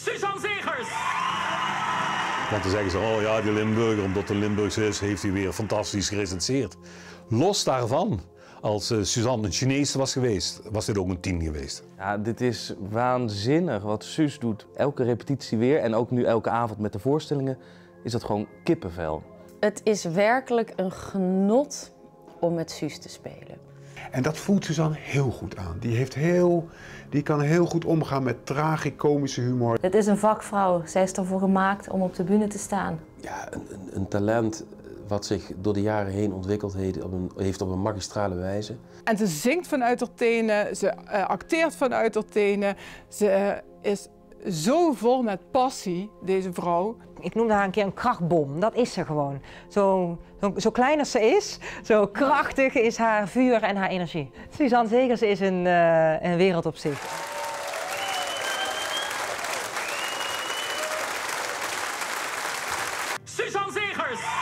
Suzanne Zegers! Want dan zeggen ze, oh ja, die Limburger, omdat hij Limburgs is, heeft hij weer fantastisch gerecenseerd. Los daarvan, als Suzanne een Chinese was geweest, was dit ook een 10 geweest. Ja, dit is waanzinnig wat Suus doet. Elke repetitie weer en ook nu elke avond met de voorstellingen is dat gewoon kippenvel. Het is werkelijk een genot om met Suus te spelen. En dat voelt Suzanne heel goed aan. Die kan heel goed omgaan met tragicomische humor. Het is een vakvrouw. Zij is ervoor gemaakt om op de bühne te staan. Ja, een talent wat zich door de jaren heen ontwikkeld heeft op een magistrale wijze. En ze zingt vanuit haar tenen, ze acteert vanuit haar tenen. Ze is zo vol met passie, deze vrouw. Ik noemde haar een keer een krachtbom, dat is ze gewoon. Zo klein als ze is, zo krachtig is haar vuur en haar energie. Suzanne Zegers is een wereld op zich. Suzanne Zegers!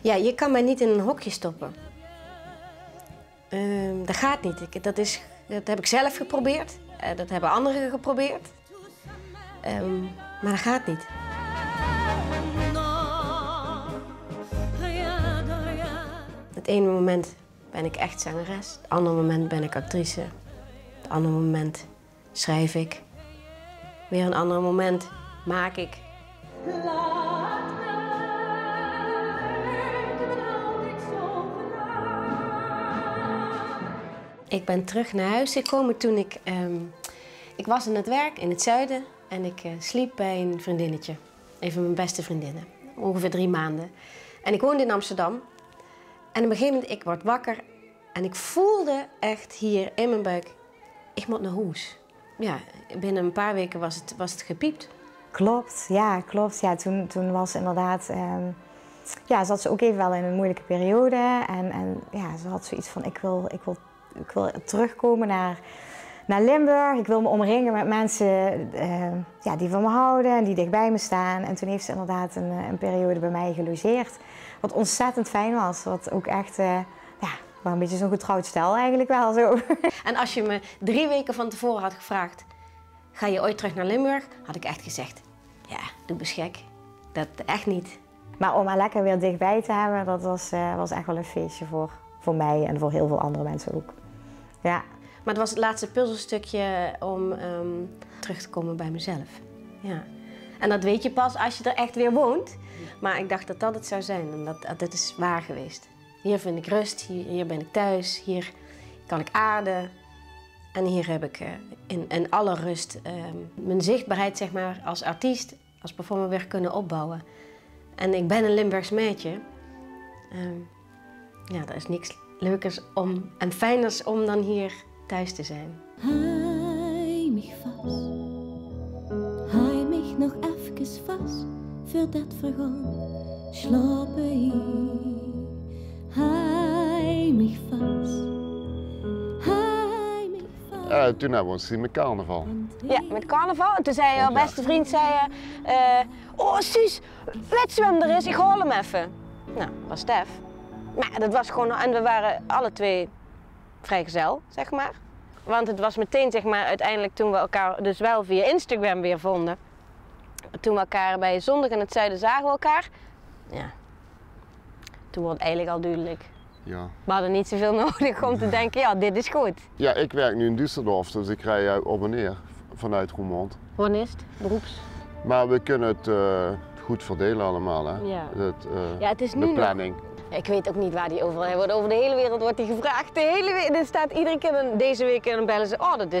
Ja, je kan mij niet in een hokje stoppen. Dat gaat niet. Dat heb ik zelf geprobeerd. Dat hebben anderen geprobeerd. Maar dat gaat niet. Het ene moment ben ik echt zangeres. Het andere moment ben ik actrice. Het andere moment schrijf ik. Weer een ander moment maak ik. Ik ben terug naar huis gekomen toen ik was aan het werk in het zuiden en ik sliep bij een vriendinnetje. Een van mijn beste vriendinnen. Ongeveer 3 maanden. En ik woonde in Amsterdam. En op een gegeven moment, ik word wakker en ik voelde echt hier in mijn buik, ik moet naar huis. Ja, binnen een paar weken was het gepiept. Klopt, ja, klopt. Ja, toen was inderdaad, ja, zat ze ook even wel in een moeilijke periode. En ja, ze had zoiets van, ik wil terugkomen naar Limburg. Ik wil me omringen met mensen ja, die van me houden en die dichtbij me staan. En toen heeft ze inderdaad een periode bij mij gelogeerd. Wat ontzettend fijn was. Wat ook echt, ja, wel een beetje zo'n getrouwd stel eigenlijk wel zo. En als je me 3 weken van tevoren had gevraagd, ga je ooit terug naar Limburg? Had ik echt gezegd, ja, doe eens gek. Dat echt niet. Maar om haar lekker weer dichtbij te hebben, dat was echt wel een feestje voor mij en voor heel veel andere mensen ook. Ja. Maar het was het laatste puzzelstukje om terug te komen bij mezelf. Ja. En dat weet je pas als je er echt weer woont. Maar ik dacht dat dat het zou zijn en dat is waar geweest. Hier vind ik rust, hier ben ik thuis, hier kan ik aarden. En hier heb ik in alle rust mijn zichtbaarheid, zeg maar, als artiest, als performer weer kunnen opbouwen. En ik ben een Limburgs meisje. Ja, er is niks leukers en fijners om dan hier thuis te zijn. Hij mich vast, hij mich nog even vast, voordat vergaan, slapen hij mich vast, hij mich vast. Toen hebben we ons gezien met carnaval. Ja, met carnaval. En toen zei jouw beste vriend, oh Suus, weet zwem er is, ik haal hem even. Nou, dat was Stef. Maar dat was gewoon, en we waren alle twee vrijgezel, zeg maar. Want het was meteen, zeg maar, uiteindelijk toen we elkaar dus wel via Instagram weer vonden. Toen we elkaar bij Zondag in het Zuiden zagen we elkaar. Ja, toen wordt het eigenlijk al duidelijk. Ja. We hadden niet zoveel nodig om te denken, ja, dit is goed. Ja, ik werk nu in Düsseldorf, dus ik rij op en neer vanuit Roermond. Wanneer is het? Beroeps? Maar we kunnen het goed verdelen allemaal, hè? Ja. Ja, het is de nu planning. Ik weet ook niet waar die overal wordt. Over de hele wereld wordt die gevraagd. De hele wereld. Er staat iedere keer, deze week en dan bellen ze, oh dat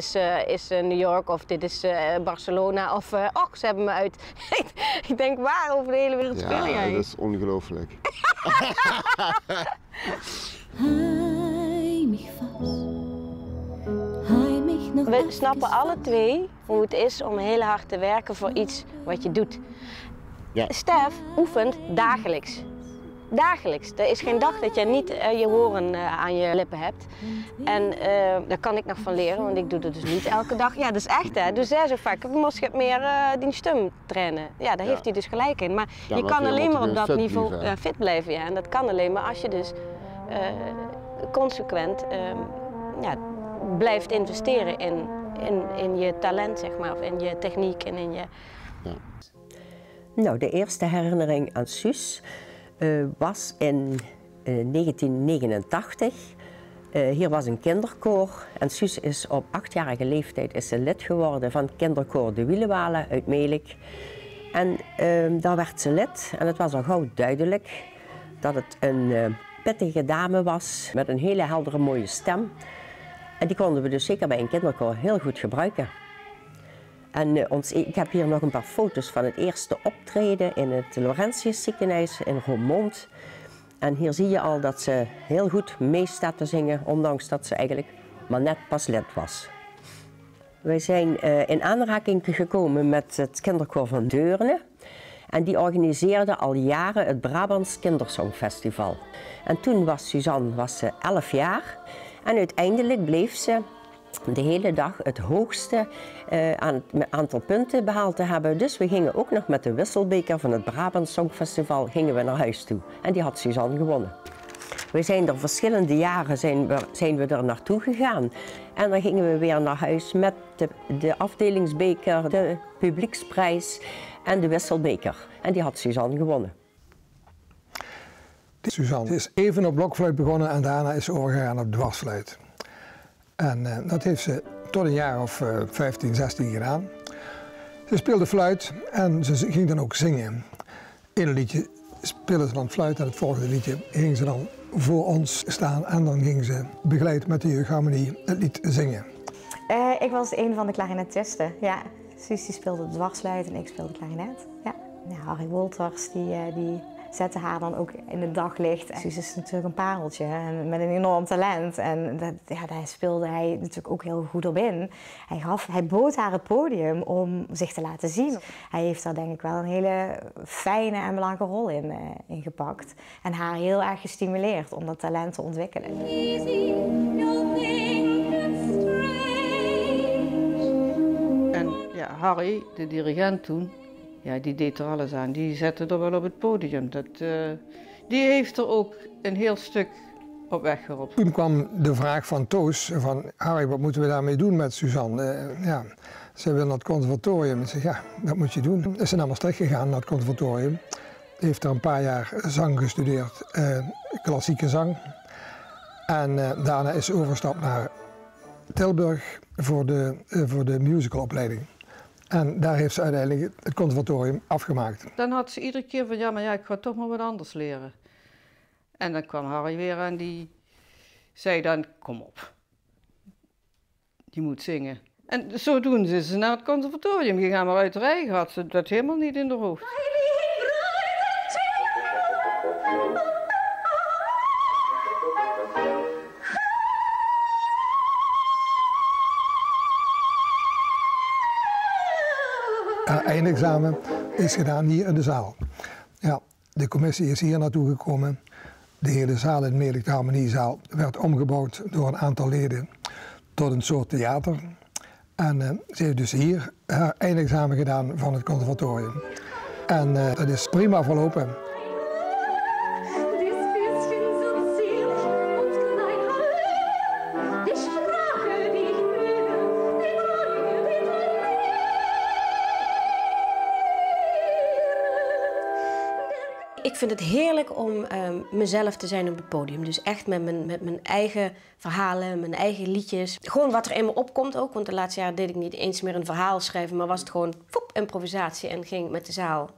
is New York of dit is Barcelona of oh ze hebben me uit. Ik denk waar over de hele wereld speel jij? Ja, dat is ongelooflijk. Hij mich vast, hij mich nog. We snappen alle twee hoe het is om heel hard te werken voor iets wat je doet. Ja. Stef oefent dagelijks. dagelijks. Er is geen dag dat je niet je horen aan je lippen hebt. En daar kan ik nog van leren, want ik doe het dus niet elke dag. Ja, dat is echt hè. Dus zij zo vaak, moest je meer die stem trainen. Ja, daar heeft hij dus gelijk in. Maar Ja, je maar kan je alleen moet maar op dat fit niveau blijven. fit blijven. Ja. En dat kan alleen maar als je dus consequent blijft investeren in je talent, zeg maar, of in je techniek en in je... Nou, de eerste herinnering aan Suus was in 1989. Hier was een kinderkoor en Suus is op 8-jarige leeftijd is ze lid geworden van het kinderkoor De Wielenwalen uit Melick. En daar werd ze lid en het was al gauw duidelijk dat het een pittige dame was met een hele heldere mooie stem. En die konden we dus zeker bij een kinderkoor heel goed gebruiken. En ik heb hier nog een paar foto's van het eerste optreden in het Laurentius ziekenhuis in Roermond. En hier zie je al dat ze heel goed mee staat te zingen, ondanks dat ze eigenlijk maar net pas lid was. Wij zijn in aanraking gekomen met het kinderkoor van Deurne. En die organiseerde al jaren het Brabants Kindersongfestival. En toen was Suzanne 11 jaar. En uiteindelijk bleef ze de hele dag het hoogste aantal punten behaald te hebben. Dus we gingen ook nog met de wisselbeker van het Brabants Songfestival gingen we naar huis toe. En die had Suzanne gewonnen. We zijn er verschillende jaren zijn we er naartoe gegaan. En dan gingen we weer naar huis met de afdelingsbeker, de publieksprijs en de wisselbeker. En die had Suzanne gewonnen. Suzanne is even op blokfluit begonnen en daarna is ze overgegaan op dwarsfluit. En dat heeft ze tot een jaar of 15, 16 gedaan. Ze speelde fluit en ze ging dan ook zingen. In een liedje speelde ze dan fluit en het volgende liedje ging ze dan voor ons staan en dan ging ze begeleid met de jeugdharmonie het lied zingen. Ik was een van de klarinetisten, ja. Suus die speelde dwarsfluit en ik speelde klarinet. Ja. Ja, Harry Wolters die zette haar dan ook in het daglicht. Suus is natuurlijk een pareltje en met een enorm talent. En daar speelde hij natuurlijk ook heel goed op in. Hij bood haar het podium om zich te laten zien. Hij heeft daar denk ik wel een hele fijne en belangrijke rol in gepakt. En haar heel erg gestimuleerd om dat talent te ontwikkelen. En ja, Harry, de dirigent toen, ja, die deed er alles aan. Die zette er wel op het podium. Die heeft er ook een heel stuk op weg geholpen. Toen kwam de vraag van Toos van Harry, wat moeten we daarmee doen met Suzanne? Ze wil naar het conservatorium. Ik zeg, ja, dat moet je doen. Is ze naar Maastricht gegaan, naar het conservatorium. Heeft er een paar jaar zang gestudeerd, klassieke zang. En daarna is ze overgestapt naar Tilburg voor de musicalopleiding. En daar heeft ze uiteindelijk het conservatorium afgemaakt. Dan had ze iedere keer van, ja, maar ja, ik ga toch maar wat anders leren. En dan kwam Harry weer en die zei dan, kom op, je moet zingen. En zodoende is ze naar het conservatorium gegaan, maar uit haar eigen had ze dat helemaal niet in de hoofd. Haar eindexamen is gedaan hier in de zaal. Ja, de commissie is hier naartoe gekomen. De hele zaal in Melick, de harmoniezaal, werd omgebouwd door een aantal leden tot een soort theater. En ze heeft dus hier haar eindexamen gedaan van het conservatorium. En dat is prima verlopen. Ik vind het heerlijk om mezelf te zijn op het podium. Dus echt met mijn eigen verhalen, mijn eigen liedjes. Gewoon wat er in me opkomt ook. Want de laatste jaren deed ik niet eens meer een verhaal schrijven. Maar was het gewoon poep, improvisatie. En ging met de zaal,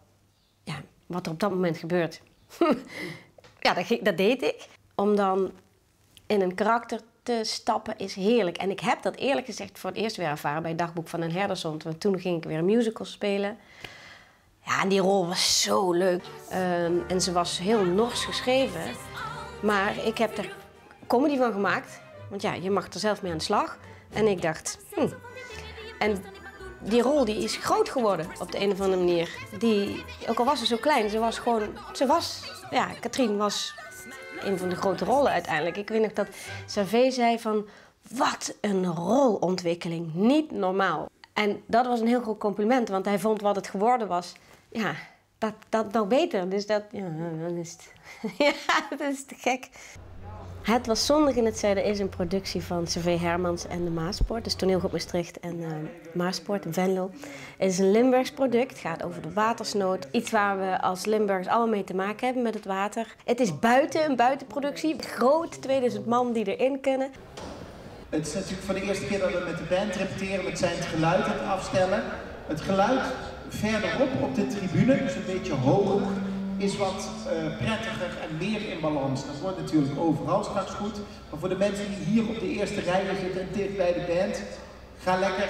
ja, wat er op dat moment gebeurt. Ja, dat deed ik. Om dan in een karakter te stappen is heerlijk. En ik heb dat eerlijk gezegd voor het eerst weer ervaren bij Dagboek van een Herdershond. Want toen ging ik weer een musical spelen. Ja, en die rol was zo leuk. En ze was heel nors geschreven. Maar ik heb er comedy van gemaakt. Want ja, je mag er zelf mee aan de slag. En ik dacht, En Die rol die is groot geworden op de een of andere manier. Ook al was ze zo klein, Katrien was een van de grote rollen uiteindelijk. Ik weet nog dat Servé zei van, wat een rolontwikkeling, niet normaal. En dat was een heel groot compliment, want hij vond wat het geworden was, ja, dat nog beter. Dus dat, ja, dan is het, ja, dat is te gek. Het was zondag in het zuiden is een productie van Servé Hermans en de Maaspoort. Dus Toneelgroep Maastricht en Maaspoort in Venlo. Het is een Limburgs product. Het gaat over de watersnood. Iets waar we als Limburgers allemaal mee te maken hebben met het water. Het is een buitenproductie. Groot, 2000 man die erin kunnen. Het is natuurlijk voor de eerste keer dat we met de band repeteren. We zijn het geluid aan het afstellen. Het geluid verderop op de tribune, dus een beetje hoger, is wat prettiger en meer in balans. Dat wordt natuurlijk overal straks goed. Maar voor de mensen die hier op de eerste rij zitten en dicht bij de band, ga lekker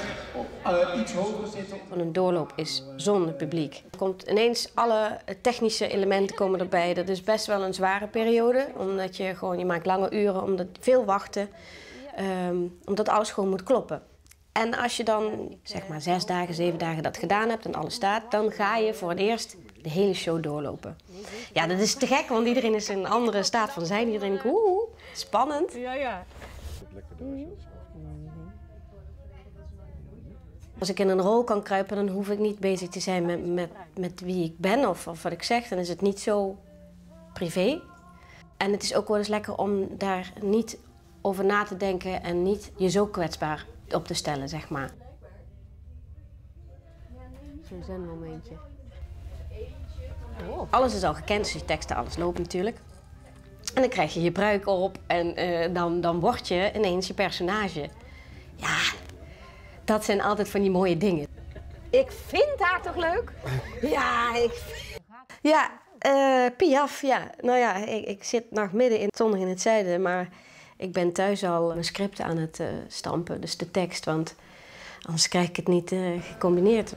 iets hoger zitten. Een doorloop is zonder publiek. Er komt ineens alle technische elementen komen erbij. Dat is best wel een zware periode, omdat je maakt lange uren, omdat veel wachten, omdat alles gewoon moet kloppen. En als je dan zeg maar 6 dagen, 7 dagen dat gedaan hebt en alles staat, dan ga je voor het eerst de hele show doorlopen. Ja, dat is te gek, want iedereen is in een andere staat van zijn. Iedereen denkt, oeh, spannend. Ja. Als ik in een rol kan kruipen, dan hoef ik niet bezig te zijn met wie ik ben of wat ik zeg. Dan is het niet zo privé. En het is ook wel eens lekker om daar niet over na te denken en niet je zo kwetsbaar op te stellen, zeg maar. Zo'n zenmomentje. Oh. Alles is al gekend, dus je teksten, alles loopt natuurlijk. En dan krijg je je pruik op en dan word je ineens je personage. Ja, dat zijn altijd van die mooie dingen. Ik vind haar toch leuk? Ja, Piaf, ja. Nou ja, ik zit nog midden in Zondag in het Zuiden, maar ik ben thuis al mijn script aan het stampen, dus de tekst, want anders krijg ik het niet gecombineerd.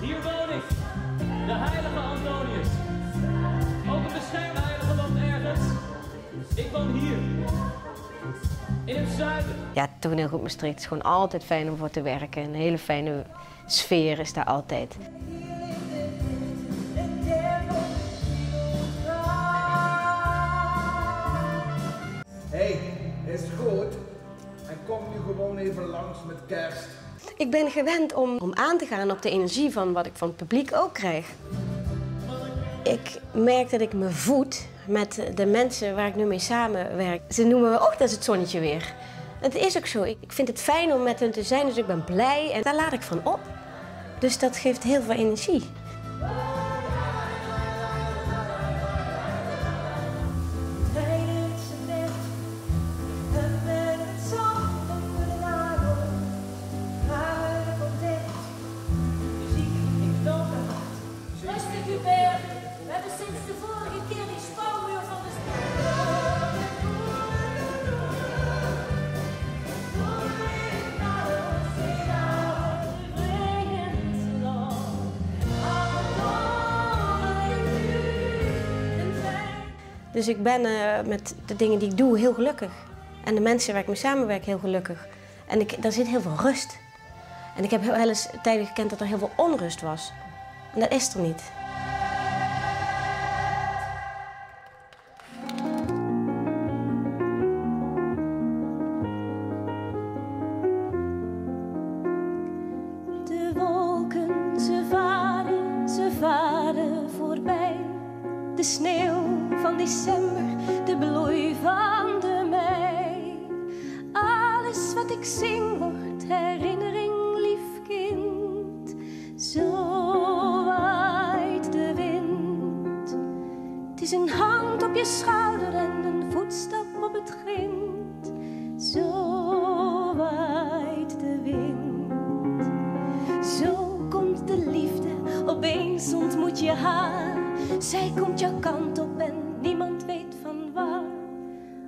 Hier woon ik, de heilige Antonius. Ook een beschermheilige woont ergens. Ik woon hier, in het zuiden. Ja, Toneelgroep Maastricht is gewoon altijd fijn om voor te werken. Een hele fijne sfeer is daar altijd. Hey, is het goed? En kom nu gewoon even langs met kerst. Ik ben gewend om aan te gaan op de energie van wat ik van het publiek ook krijg. Ik merk dat ik me voed met de mensen waar ik nu mee samenwerk. Ze noemen me, oh, dat is het zonnetje weer. Het is ook zo. Ik vind het fijn om met hen te zijn, dus ik ben blij en daar laat ik van op. Dus dat geeft heel veel energie. Rustig, Hubert. We hebben sinds de vorige keer die spouwmuur van de Dus ik ben met de dingen die ik doe heel gelukkig. En de mensen waar ik mee samenwerk heel gelukkig. En daar zit heel veel rust. En ik heb wel eens tijden gekend dat er heel veel onrust was. En dat is er niet. De wolken, ze varen voorbij. De sneeuw van december, de bloei van de mei. Alles wat ik zing wordt herinnering, lief kind. Zo waait de wind. Het is een hand op je schouder en een voetstap op het grind. Zo waait de wind. Zo komt de liefde, opeens ontmoet je haar. Zij komt jouw kant op en niemand weet van waar.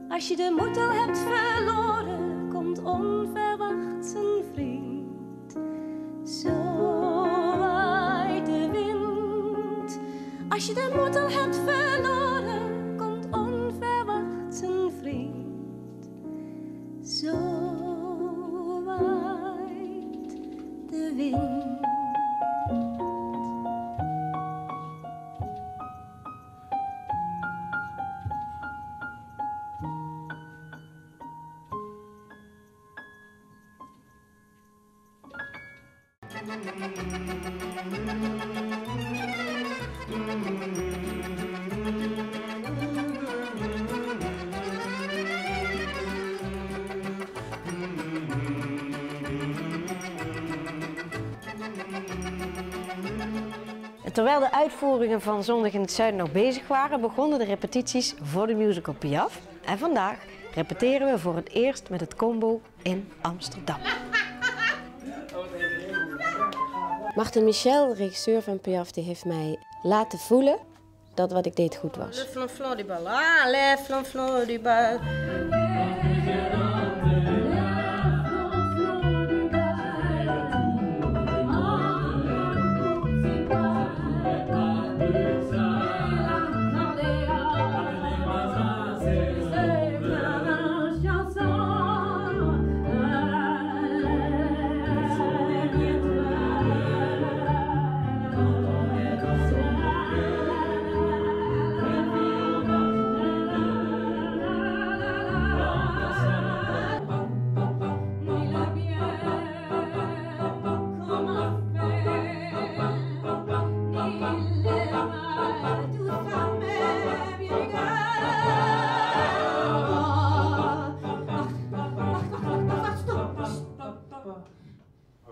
Als je de moed al hebt verloren, komt onverwachts een vriend. Zo waait de wind je de moed al hebt verloren, komt onverwachts een vriend. Zo waait de wind. Terwijl de uitvoeringen van Zondag in het Zuiden nog bezig waren, begonnen de repetities voor de musical Piaf. En vandaag repeteren we voor het eerst met het combo in Amsterdam. Martin Michel, de regisseur van Piaf, die heeft mij laten voelen dat wat ik deed goed was. Le flanflan du bal, ah, le flanflan du bal.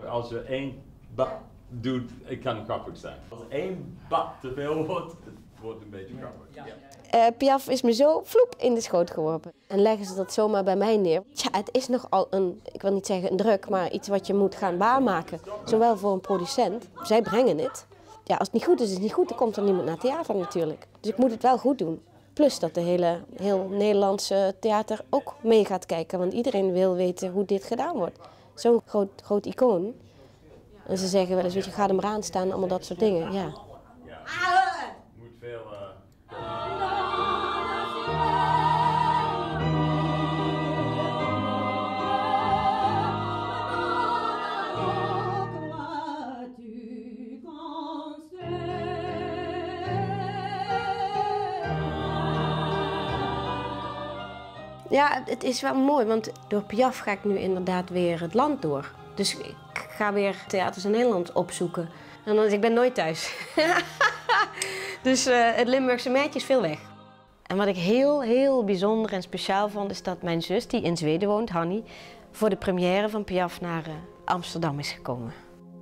Als je één ba doet, het kan grappig zijn. Als één ba te veel wordt, het wordt een beetje grappig. Ja. Piaf is me zo vloep in de schoot geworpen. En leggen ze dat zomaar bij mij neer. Tja, het is nogal een, ik wil niet zeggen een druk, maar iets wat je moet gaan waarmaken. Zowel voor een producent, zij brengen het. Ja, als het niet goed is, is het niet goed, dan komt er niemand naar theater natuurlijk. Dus ik moet het wel goed doen. Plus dat de heel Nederlandse theater ook mee gaat kijken. Want iedereen wil weten hoe dit gedaan wordt. Zo'n groot icoon. En ze zeggen wel eens, weet je, ga er maar aan staan, allemaal dat soort dingen. Ja. Moet veel... Ja, het is wel mooi, want door Piaf ga ik nu inderdaad weer het land door. Dus ik ga weer theaters in Nederland opzoeken. En dan, ik ben nooit thuis. Dus het Limburgse meidje is veel weg. En wat ik heel bijzonder en speciaal vond, is dat mijn zus, die in Zweden woont, Hanny, voor de première van Piaf naar Amsterdam is gekomen.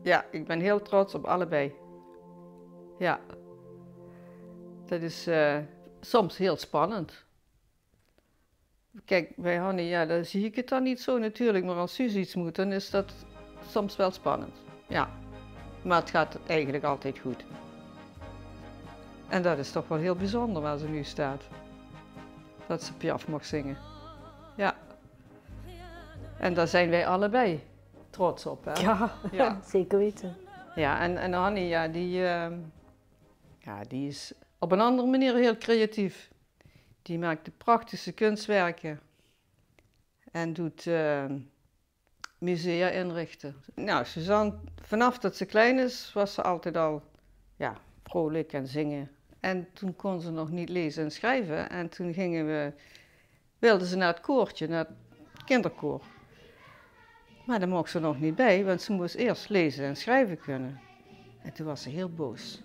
Ja, ik ben heel trots op allebei. Ja. Dat is soms heel spannend. Kijk, bij Hanny, ja, dan zie ik het dan niet zo natuurlijk, maar als Suus iets moet, dan is dat soms wel spannend. Ja, maar het gaat eigenlijk altijd goed. En dat is toch wel heel bijzonder waar ze nu staat. Dat ze Piaf mag zingen. Ja. En daar zijn wij allebei trots op, hè? Ja, zeker weten. Ja, en Hanny, ja, die is op een andere manier heel creatief. Die maakt de prachtigste kunstwerken en doet musea inrichten. Nou, Suzanne, vanaf dat ze klein is, was ze altijd al vrolijk en zingen. En toen kon ze nog niet lezen en schrijven. En toen wilden ze naar het koortje, naar het kinderkoor. Maar daar mocht ze nog niet bij, want ze moest eerst lezen en schrijven kunnen. En toen was ze heel boos,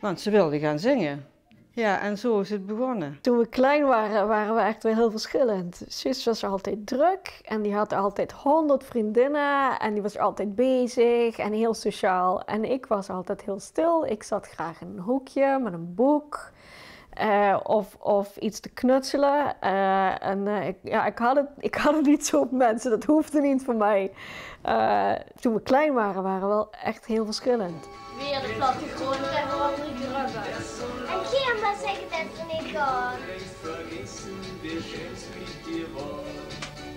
want ze wilde gaan zingen. Ja, en zo is het begonnen. Toen we klein waren, waren we echt wel heel verschillend. Zus was altijd druk en die had altijd 100 vriendinnen en die was altijd bezig en heel sociaal. En ik was altijd heel stil. Ik zat graag in een hoekje met een boek of iets te knutselen. Ik had het niet zo op mensen, dat hoefde niet voor mij. Toen we klein waren, waren we wel echt heel verschillend. Weer de plattegrond en wat 3 keer rubber. En Kirma zegt het van ik al.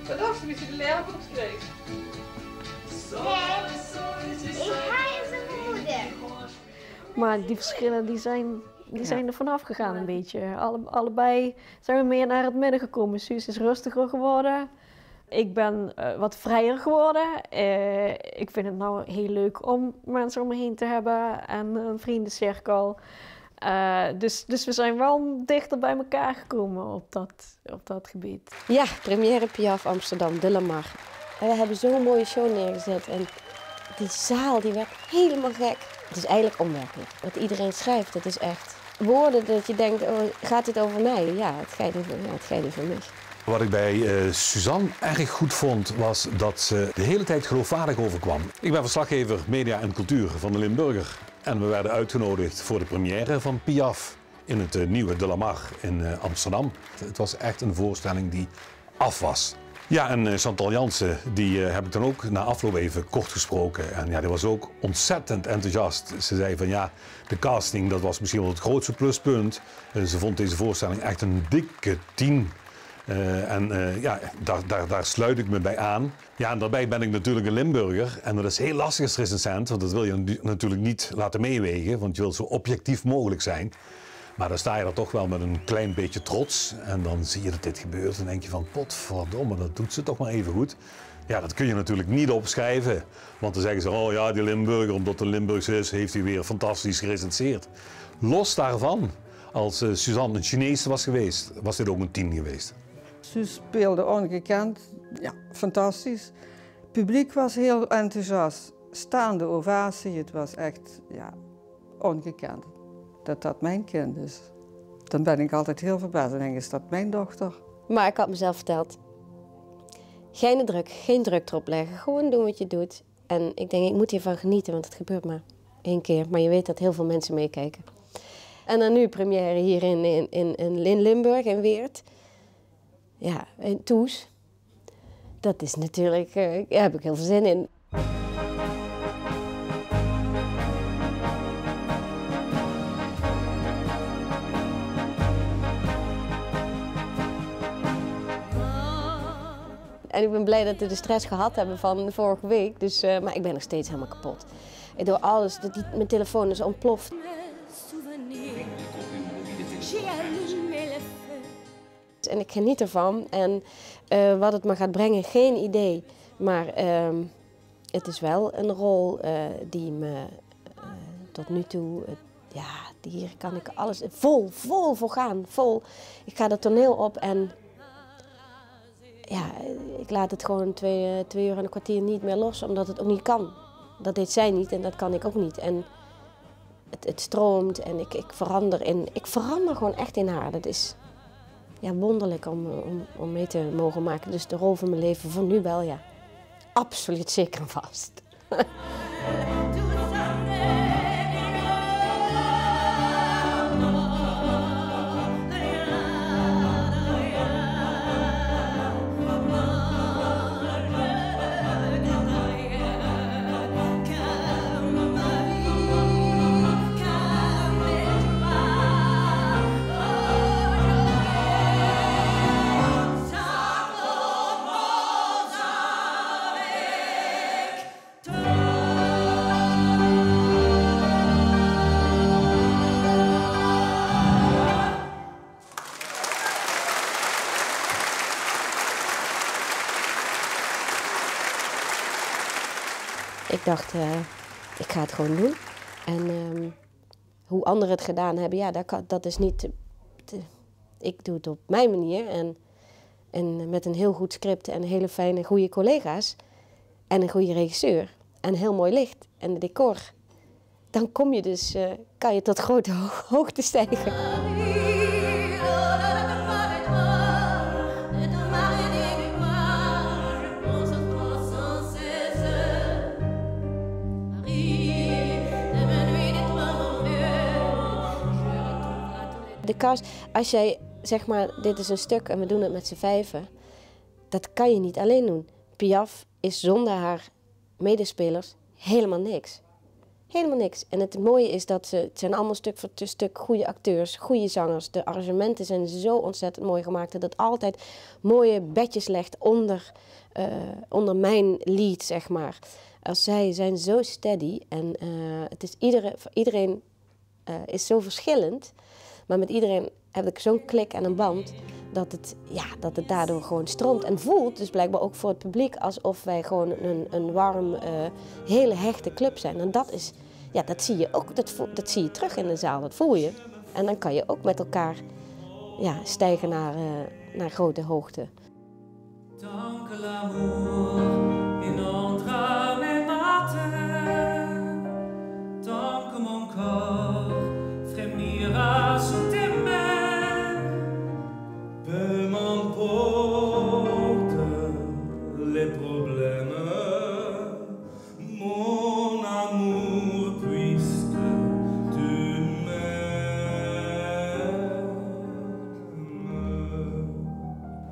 Wat dacht je, je de leerboek kreeg? Nee, ik ga eens een moeder. Maar die verschillen die zijn die zijn er vanaf gegaan een beetje. Allebei zijn we meer naar het midden gekomen. Suus is rustiger geworden. Ik ben wat vrijer geworden. Ik vind het nou heel leuk om mensen om me heen te hebben en een vriendencirkel. Dus we zijn wel dichter bij elkaar gekomen op dat gebied. Ja, première Piaf Amsterdam, De Lamar. En we hebben zo'n mooie show neergezet en die zaal die werd helemaal gek. Het is eigenlijk onwerkelijk. Wat iedereen schrijft, het is echt woorden dat je denkt, oh, gaat het over mij? Ja, het gaat over mij. Wat ik bij Suzanne erg goed vond, was dat ze de hele tijd geloofwaardig overkwam. Ik ben verslaggever Media en Cultuur van de Limburger. En we werden uitgenodigd voor de première van Piaf in het nieuwe De Lamar in Amsterdam. Het was echt een voorstelling die af was. Ja, en Chantal Jansen, die heb ik dan ook na afloop even kort gesproken. En ja, die was ook ontzettend enthousiast. Ze zei van ja, de casting, dat was misschien wel het grootste pluspunt. Ze vond deze voorstelling echt een dikke 10. Ja, daar sluit ik me bij aan. Ja, en daarbij ben ik natuurlijk een Limburger. En dat is heel lastig als recensent, want dat wil je natuurlijk niet laten meewegen. Want je wilt zo objectief mogelijk zijn. Maar dan sta je er toch wel met een klein beetje trots. En dan zie je dat dit gebeurt en denk je van potverdomme, dat doet ze toch maar even goed. Ja, dat kun je natuurlijk niet opschrijven. Want dan zeggen ze, oh ja, die Limburger, omdat het Limburgs is, heeft hij weer fantastisch gerecenseerd. Los daarvan, als Suzanne een Chinese was geweest, was dit ook een 10 geweest. Suus speelde ongekend, ja, fantastisch. Het publiek was heel enthousiast. Staande ovatie, het was echt ja, ongekend. Dat mijn kind is. Dan ben ik altijd heel verbaasd en denk, is dat mijn dochter? Maar ik had mezelf verteld, geen druk erop leggen, gewoon doen wat je doet. En ik denk, ik moet hiervan genieten, want het gebeurt maar 1 keer. Maar je weet dat heel veel mensen meekijken. En dan nu première hier in Limburg, in Weert. Ja, in Toes. Dat is natuurlijk, daar heb ik heel veel zin in. En ik ben blij dat we de stress gehad hebben van vorige week. Dus, maar ik ben nog steeds helemaal kapot. Door alles, mijn telefoon is ontploft. En ik geniet ervan. En wat het me gaat brengen, geen idee. Maar het is wel een rol die me tot nu toe... hier kan ik alles vol voor gaan. Vol. Ik ga dat toneel op en... Ja, ik laat het gewoon 2 uur en een kwartier niet meer los, omdat het ook niet kan. Dat deed zij niet en dat kan ik ook niet. En het stroomt en ik verander gewoon echt in haar. Dat is ja, wonderlijk om mee te mogen maken. Dus de rol van mijn leven voor nu wel, ja. Absoluut zeker en vast. Ik dacht, ik ga het gewoon doen. En hoe anderen het gedaan hebben, ja, dat is niet... Ik doe het op mijn manier en met een heel goed script en hele fijne, goede collega's. En een goede regisseur. En heel mooi licht en een decor. Dan kom je dus, kan je tot grote hoogte stijgen. De cast, als jij zeg maar, dit is een stuk en we doen het met z'n 5, dat kan je niet alleen doen. Piaf is zonder haar medespelers helemaal niks. Helemaal niks. En het mooie is dat het zijn allemaal stuk voor stuk goede acteurs, goede zangers. De arrangementen zijn zo ontzettend mooi gemaakt dat het altijd mooie bedjes legt onder mijn lied, zeg maar. Als zij zijn zo steady en het is iedereen is zo verschillend. Maar met iedereen heb ik zo'n klik en een band dat het daardoor gewoon stroomt en voelt. Dus blijkbaar ook voor het publiek alsof wij gewoon een warm, hele hechte club zijn. En dat is, ja, dat zie je ook, dat zie je terug in de zaal, dat voel je. En dan kan je ook met elkaar stijgen naar grote hoogte. Tant l'amour est notre âme et matin, tant que mon corps frémira sous tes mains, peu m'importe les problèmes, mon amour, puisque tu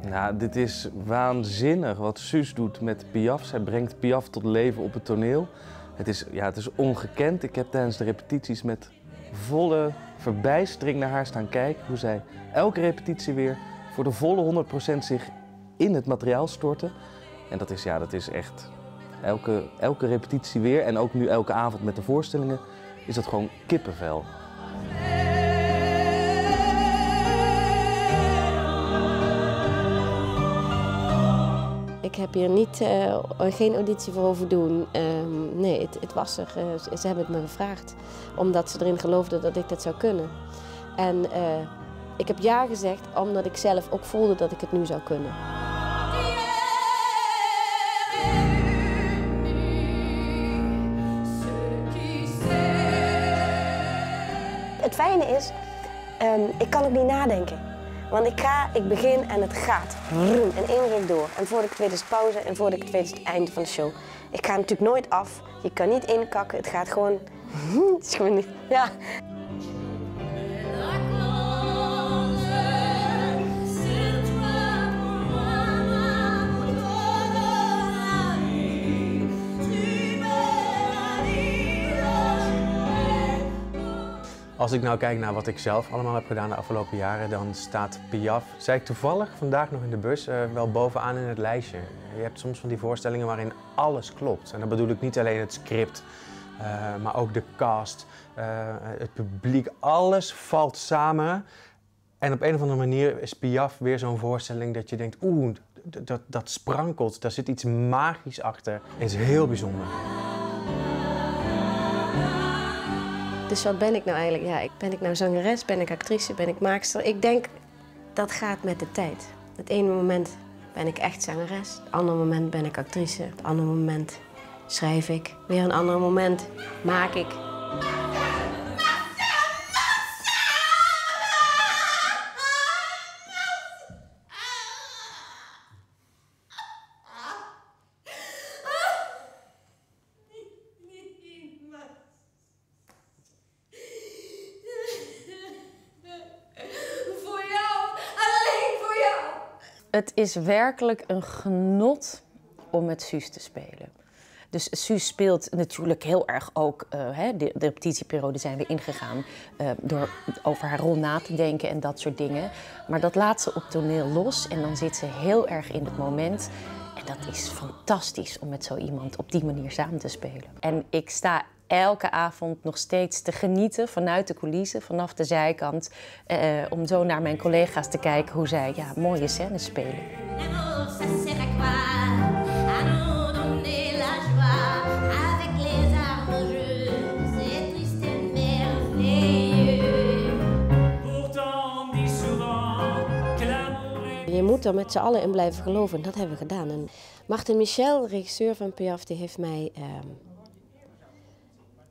Nou, dit is waanzinnig wat Suus doet met Piaf. Zij brengt Piaf tot leven op het toneel. Het is ongekend. Ik heb tijdens de repetities met volle verbijstering naar haar staan kijken. Hoe zij elke repetitie weer voor de volle 100% zich in het materiaal storten. En dat is echt elke repetitie weer. En ook nu elke avond met de voorstellingen is dat gewoon kippenvel. Ik heb hier geen auditie voor hoeven doen. Nee, het was er. Ze hebben het me gevraagd. Omdat ze erin geloofden dat ik dat zou kunnen. En ik heb ja gezegd omdat ik zelf ook voelde dat ik het nu zou kunnen. Het fijne is, ik kan ook niet nadenken. Want ik begin en het gaat. En één week door. En voordat ik het weet is het pauze en voordat ik het weet is het einde van de show. Ik ga natuurlijk nooit af. Je kan niet inkakken. Het gaat gewoon... Het is gewoon niet... Ja. Als ik nou kijk naar wat ik zelf allemaal heb gedaan de afgelopen jaren, dan staat Piaf, zei ik toevallig vandaag nog in de bus, wel bovenaan in het lijstje. Je hebt soms van die voorstellingen waarin alles klopt. En dan bedoel ik niet alleen het script, maar ook de cast, het publiek. Alles valt samen. En op een of andere manier is Piaf weer zo'n voorstelling dat je denkt, oeh, dat sprankelt, daar zit iets magisch achter. En het is heel bijzonder. Dus wat ben ik nou eigenlijk? Ja, ben ik nou zangeres, ben ik actrice, ben ik maakster? Ik denk, dat gaat met de tijd. Het ene moment ben ik echt zangeres, het andere moment ben ik actrice, het andere moment schrijf ik, weer een ander moment maak ik. Het is werkelijk een genot om met Suus te spelen. Dus Suus speelt natuurlijk heel erg ook, de repetitieperiode zijn we ingegaan door over haar rol na te denken en dat soort dingen. Maar dat laat ze op toneel los en dan zit ze heel erg in het moment. En dat is fantastisch om met zo iemand op die manier samen te spelen. En ik sta elke avond nog steeds te genieten vanuit de coulissen, vanaf de zijkant. Om zo naar mijn collega's te kijken hoe zij mooie scènes spelen. Je moet er met z'n allen in blijven geloven en dat hebben we gedaan. En Martin Michel, de regisseur van Piaf, die heeft mij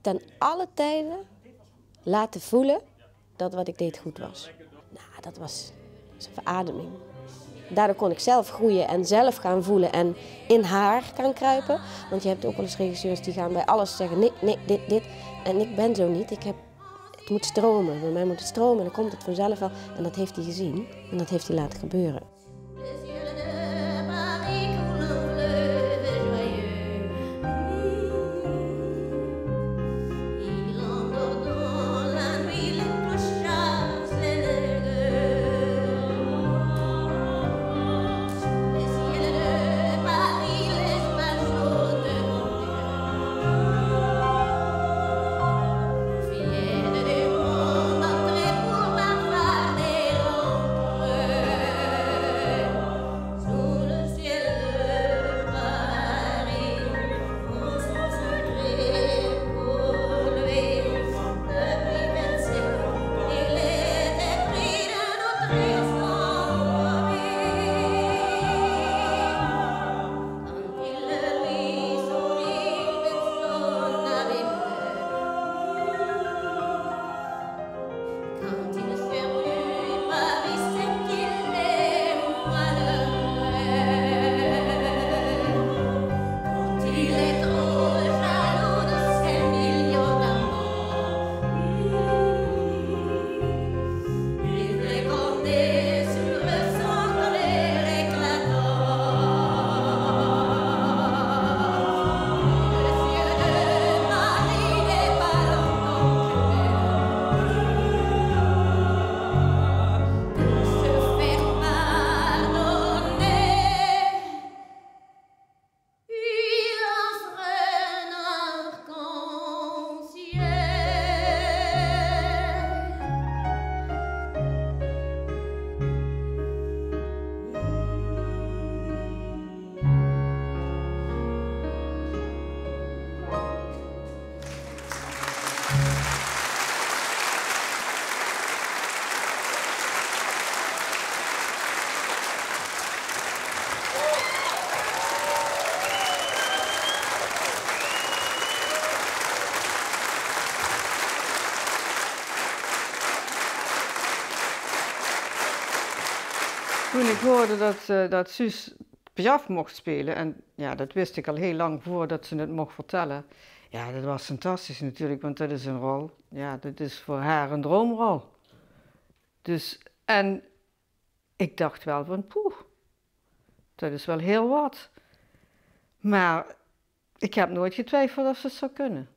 ten alle tijden laten voelen dat wat ik deed goed was. Nou, dat was een verademing. Daardoor kon ik zelf groeien en zelf gaan voelen en in haar gaan kruipen. Want je hebt ook wel eens regisseurs die gaan bij alles zeggen, nee, dit. En ik ben zo niet. Het moet stromen. Bij mij moet het stromen en dan komt het vanzelf wel. En dat heeft hij gezien en dat heeft hij laten gebeuren. Toen ik hoorde dat Suus Piaf mocht spelen, en ja, dat wist ik al heel lang voordat ze het mocht vertellen. Ja, dat was fantastisch natuurlijk, want dat is een rol. Ja, dat is voor haar een droomrol. Dus, en ik dacht wel van, poeh, dat is wel heel wat. Maar ik heb nooit getwijfeld of ze het zou kunnen.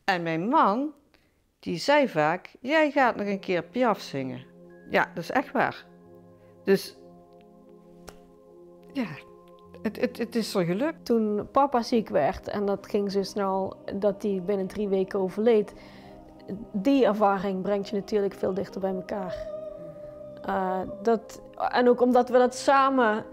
En mijn man, die zei vaak, jij gaat nog een keer Piaf zingen. Ja, dat is echt waar. Dus, ja, het is zo gelukt. Toen papa ziek werd, en dat ging zo snel dat hij binnen 3 weken overleed, die ervaring brengt je natuurlijk veel dichter bij elkaar. En ook omdat we dat samen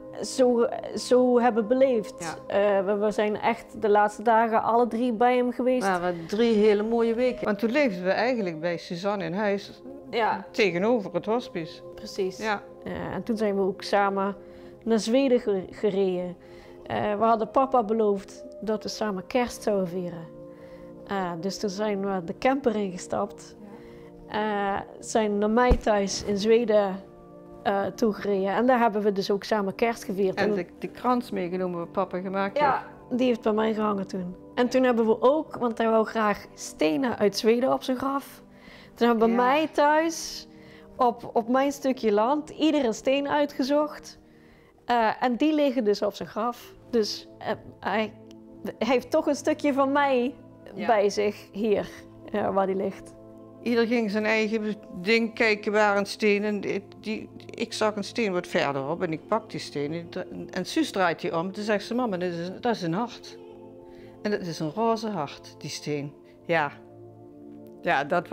zo hebben beleefd. Ja. We zijn echt de laatste dagen alle 3 bij hem geweest. Het waren 3 hele mooie weken. Want toen leefden we eigenlijk bij Suzanne in huis, ja, tegenover het hospice. Precies. Ja. En toen zijn we ook samen naar Zweden gereden. We hadden papa beloofd dat we samen kerst zouden vieren. Dus toen zijn we de camper ingestapt. Zijn naar mij thuis in Zweden toegereden. En daar hebben we dus ook samen kerst gevierd. En de krans meegenomen wat papa gemaakt heeft. Ja, die heeft bij mij gehangen toen. En toen hebben we ook, want hij wou graag stenen uit Zweden op zijn graf. Toen hebben we bij mij thuis, op mijn stukje land, iedere steen uitgezocht. En die liggen dus op zijn graf. Dus hij heeft toch een stukje van mij bij zich hier, waar die ligt. Ieder ging zijn eigen ding kijken waar een steen. En ik zag een steen wat verderop en ik pak die steen. En Suus draait die om. Toen zegt ze, mama, dat is een hart. En dat is een roze hart, die steen. Ja, ja, dat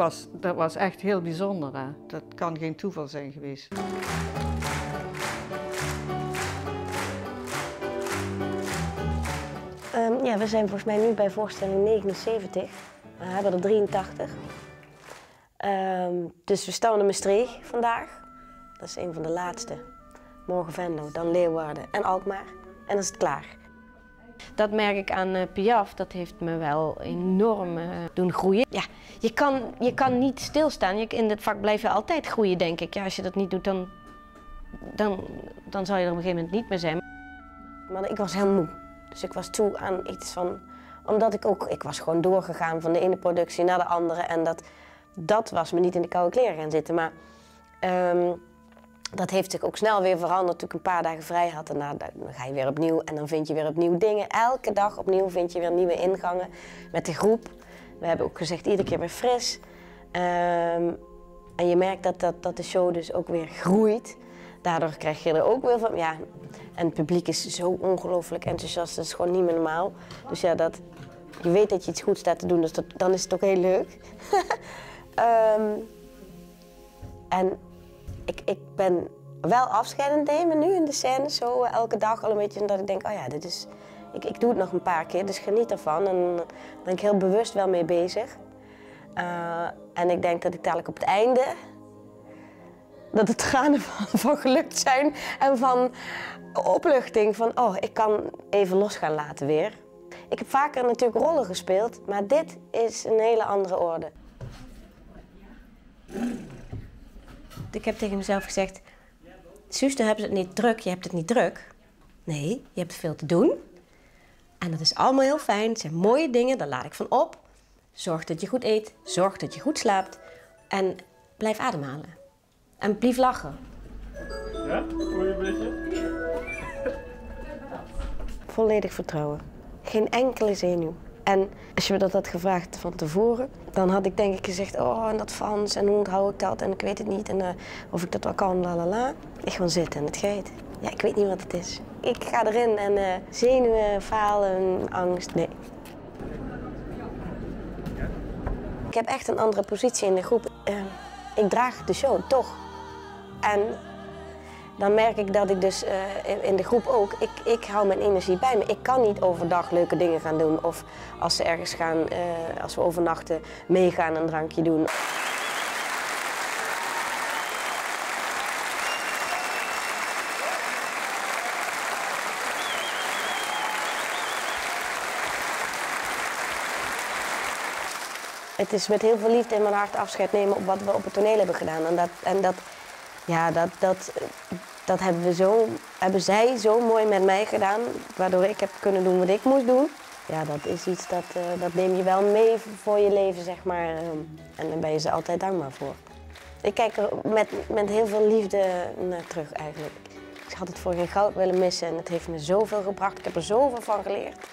was echt heel bijzonder. Hè? Dat kan geen toeval zijn geweest. Ja, we zijn volgens mij nu bij voorstelling 79. We hebben er 83. Dus we staan in Maastricht vandaag. Dat is een van de laatste. Morgen Venlo, dan Leeuwarden en Alkmaar. En dan is het klaar. Dat merk ik aan Piaf, dat heeft me wel enorm doen groeien. Ja, je kan niet stilstaan. In dit vak blijf je altijd groeien, denk ik. Ja, als je dat niet doet, dan zal je er op een gegeven moment niet meer zijn. Maar ik was heel moe. Dus ik was toe aan iets van... Omdat ik was gewoon doorgegaan van de ene productie naar de andere. En dat was me niet in de koude kleren gaan zitten. Maar dat heeft zich ook snel weer veranderd toen ik een paar dagen vrij had. En dan ga je weer opnieuw en dan vind je weer opnieuw dingen. Elke dag opnieuw vind je weer nieuwe ingangen met de groep. We hebben ook gezegd, iedere keer weer fris. En je merkt dat de show dus ook weer groeit. Daardoor krijg je er ook weer van, ja. En het publiek is zo ongelooflijk enthousiast, dat is gewoon niet meer normaal. Dus ja, je weet dat je iets goed staat te doen, dus dan is het ook heel leuk. En ik ben wel afscheid aan het nemen nu in de scène, zo elke dag al een beetje. Dat ik denk, oh ja, ik doe het nog een paar keer, dus geniet ervan. En daar ben ik heel bewust wel mee bezig. En ik denk dat ik dadelijk op het einde, dat de tranen van gelukt zijn en van opluchting van, oh, ik kan even los gaan laten weer. Ik heb vaker natuurlijk rollen gespeeld, maar dit is een hele andere orde. Ik heb tegen mezelf gezegd, Suus, dan hebben ze het niet druk, je hebt het niet druk. Nee, je hebt veel te doen. En dat is allemaal heel fijn, het zijn mooie dingen, daar laat ik van op. Zorg dat je goed eet, zorg dat je goed slaapt en blijf ademhalen. En blijf lachen. Ja, voel je een beetje? Volledig vertrouwen. Geen enkele zenuw. En als je me dat had gevraagd van tevoren, dan had ik denk ik gezegd, oh, en dat Frans, en hoe onthoud ik dat, en ik weet het niet, en of ik dat wel kan, lalala. Ik gewoon zitten en het gaat. Ja, ik weet niet wat het is. Ik ga erin en zenuwen, falen, angst, nee. Ik heb echt een andere positie in de groep. Ik draag de show, toch. En dan merk ik dat ik dus in de groep ook, ik hou mijn energie bij me. Ik kan niet overdag leuke dingen gaan doen of als ze ergens gaan, als we overnachten, meegaan een drankje doen. Het is met heel veel liefde in mijn hart afscheid nemen op wat we op het toneel hebben gedaan. En Dat hebben zij zo mooi met mij gedaan, waardoor ik heb kunnen doen wat ik moest doen. Ja, dat is iets dat neem je wel mee voor je leven, zeg maar. En daar ben je ze altijd dankbaar voor. Ik kijk er met heel veel liefde naar terug eigenlijk. Ik had het voor geen goud willen missen en het heeft me zoveel gebracht. Ik heb er zoveel van geleerd.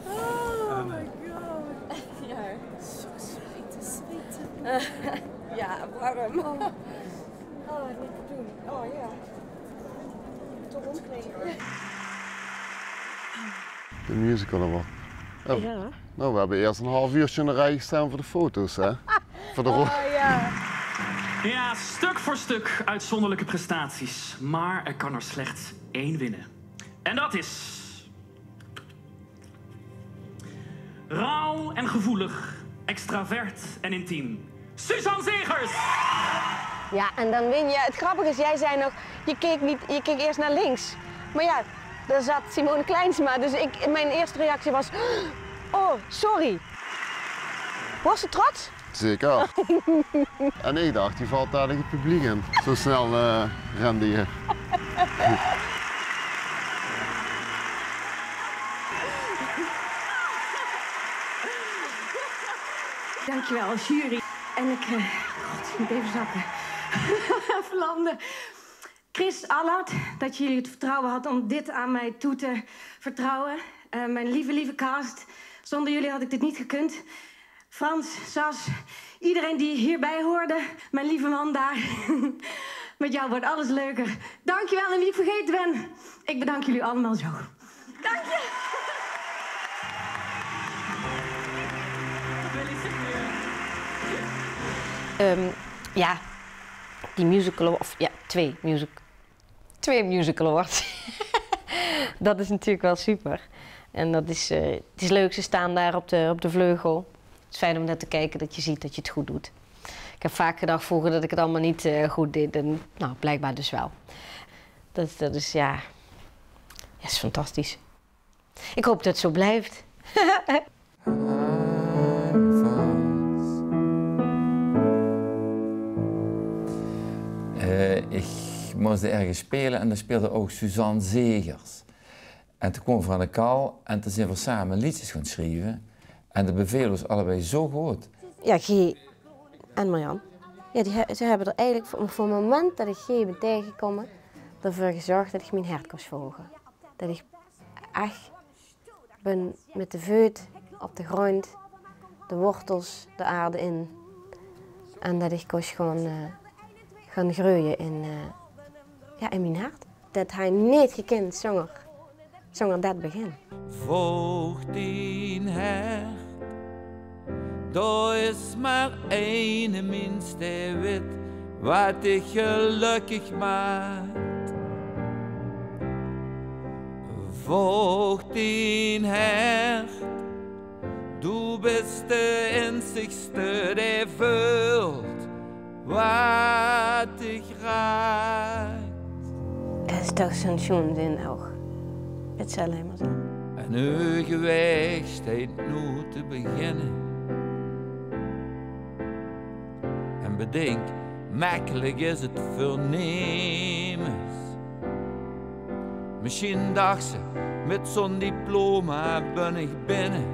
Oh my god. Ja, zo zweten. Ja, warm. Oh, wat moet ik doen? Oh ja. Toch omkleden. De musical er wel. Ja. Nou, we hebben eerst een half uurtje in de rij gestaan voor de foto's, hè? Voor de ja. Ja, stuk voor stuk uitzonderlijke prestaties. Maar er kan er slechts één winnen. En dat is... rauw en gevoelig, extravert en intiem. Suzanne Zegers! Ja, en dan win je. Het grappige is, jij zei nog, je keek eerst naar links. Maar ja, daar zat Simone Kleinsma, dus mijn eerste reactie was... Oh, sorry. Was ze trots? Zeker. En ik dacht, die valt daar het publiek in. Zo snel rende je. Dankjewel, jury. En ik moet even zakken. Even landen. Chris, Allard, dat jullie het vertrouwen had om dit aan mij toe te vertrouwen. Mijn lieve cast. Zonder jullie had ik dit niet gekund. Frans, Sas, iedereen die hierbij hoorde. Mijn lieve man daar. Met jou wordt alles leuker. Dankjewel en wie ik vergeten ben. Ik bedank jullie allemaal zo. Dank je. Ja, die musical, of ja, twee musical awards. Dat is natuurlijk wel super. En dat is, het is leuk, ze staan daar op de vleugel. Het is fijn om naar te kijken, dat je ziet dat je het goed doet. Ik heb vaak gedacht vroeger dat ik het allemaal niet goed deed. En nou, blijkbaar dus wel. Dat is, ja, is fantastisch. Ik hoop dat het zo blijft. Ik moest ergens spelen en daar speelde ook Suzanne Zegers. En toen kwam Van der Kal en toen zijn we samen liedjes gaan schrijven. En de beveel was allebei zo goed. Ja, G en Marjan. Ja, ze hebben er eigenlijk voor het moment dat ik G ben tegengekomen, ervoor gezorgd dat ik mijn hart kon volgen. Dat ik echt ben met de voet op de grond, de wortels de aarde in. En dat ik kon gewoon gaan groeien in mijn hart. Dat hij niet gekend zonder dat begin. Vocht in hart, daar is maar één mens die weet wat dich gelukkig maakt. Vocht in hart, du bist de einzigste die voelt wat dich raakt. Het is toch zo'n schoon zin ook. Het zal helemaal zo. En eugenweg staat nu te beginnen. En bedenk, makkelijk is het voornemens. Misschien dacht ze, met zo'n diploma ben ik binnen.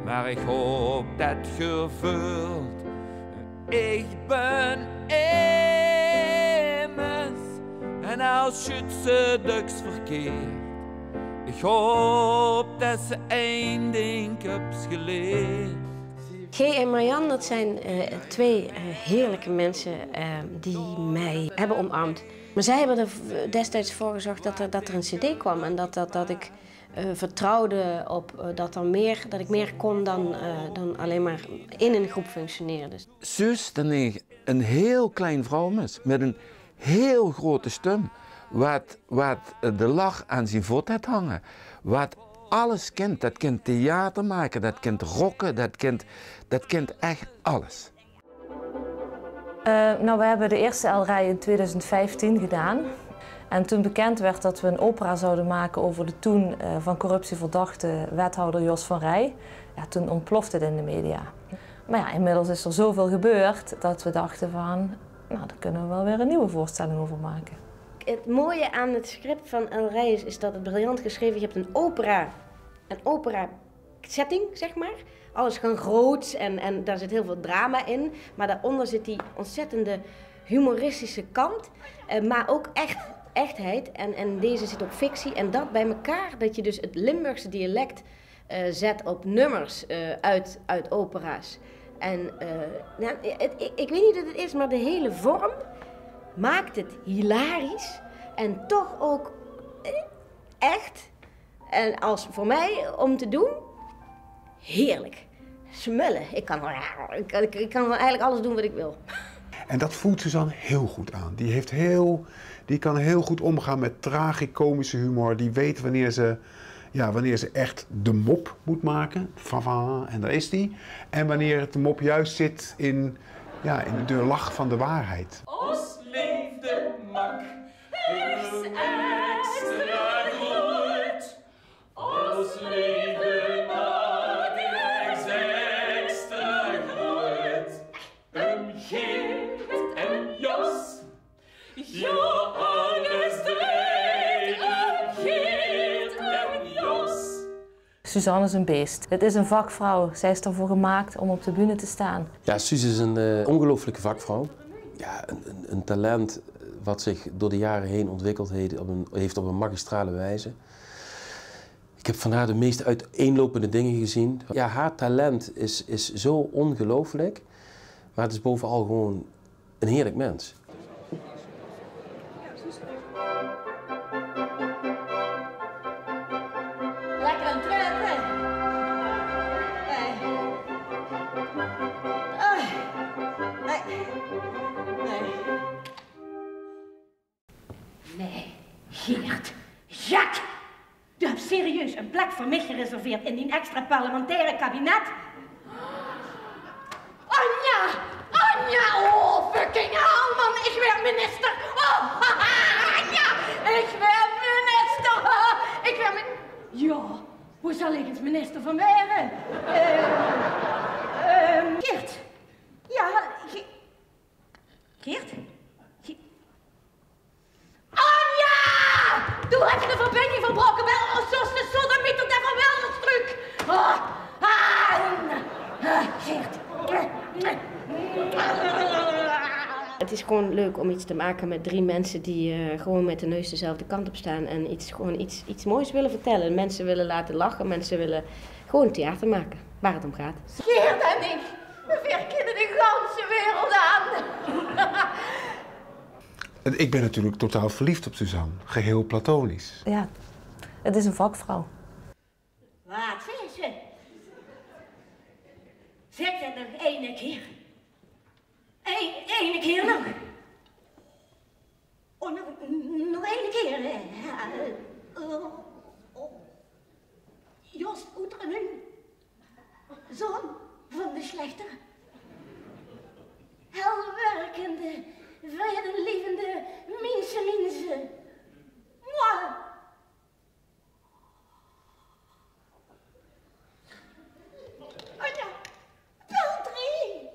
Maar ik hoop dat je voelt, ik ben immers. En als je het drugs verkeert, ik hoop dat ze één ding hebt geleerd. G en Marjan, dat zijn twee heerlijke mensen die mij hebben omarmd. Maar zij hebben er destijds voor gezorgd dat er een cd kwam en dat ik vertrouwde op dat ik meer kon dan alleen maar in een groep functioneren. Dus. Suus, dan een heel klein vrouwmes met een heel grote stem. Wat de lach aan zijn voet had hangen. Wat alles kent. Dat kent theater maken, dat kent rocken, dat kent echt alles. We hebben de eerste El Rij in 2015 gedaan. En toen bekend werd dat we een opera zouden maken over de toen van corruptie verdachte wethouder Jos van Rij, ja, toen ontplofte het in de media. Maar ja, inmiddels is er zoveel gebeurd dat we dachten van, nou, daar kunnen we wel weer een nieuwe voorstelling over maken. Het mooie aan het script van El Reyes is dat het briljant geschreven is. Je hebt een opera setting, zeg maar. Alles gewoon groots en daar zit heel veel drama in. Maar daaronder zit die ontzettende humoristische kant. Maar ook echtheid. En deze zit op fictie. En dat bij elkaar, dat je dus het Limburgse dialect zet op nummers uit opera's. En nou, ik weet niet wat het is, maar de hele vorm maakt het hilarisch. En toch ook echt. En als voor mij om te doen, heerlijk. Smullen. Ik kan eigenlijk alles doen wat ik wil. En dat voelt Suzanne heel goed aan. Die kan heel goed omgaan met tragicomische humor. Die weet wanneer ze echt de mop moet maken. En daar is die. En wanneer de mop juist zit in de lach van de waarheid. Ons leefde mak is extra goed. Ons leefde mak is extra goed. Geert en Jos, Johannes Drey, Geert en Jos. Suzanne is een beest. Het is een vakvrouw. Zij is ervoor gemaakt om op de bühne te staan. Ja, Suus is een ongelooflijke vakvrouw. Ja, een talent wat zich door de jaren heen ontwikkeld heeft op een magistrale wijze. Ik heb van haar de meest uiteenlopende dingen gezien. Ja, haar talent is zo ongelooflijk, maar het is bovenal gewoon een heerlijk mens. Lekker aan het trekken. Nee, Geert, Jacques, je hebt serieus een plek voor mij gereserveerd in die extra parlementaire kabinet? Anja, oh fucking hell man, ik werd minister. Oh, Anja, ik werd minister. Ja, hoe zal ik het minister van werden? Geert. Ja, Geert? Anja! Du hebt de verbinding verbroken bij ons zoals de sodomieter der verwelderstruc. Geert. Het is gewoon leuk om iets te maken met 3 mensen die gewoon met de neus dezelfde kant op staan en iets moois willen vertellen. Mensen willen laten lachen, mensen willen gewoon theater maken, waar het om gaat. Geert en ik, we verkennen de ganse wereld aan. Ik ben natuurlijk totaal verliefd op Suzanne, geheel platonisch. Ja, het is een vakvrouw. Wat zei ze? Zeg het nog ene keer. Ene keer nog. Oh, nog ene keer. Jos Oeternen, zoon van de slechter. Helwerkende, vredelievende, minse. Moi. Anja, bel 3.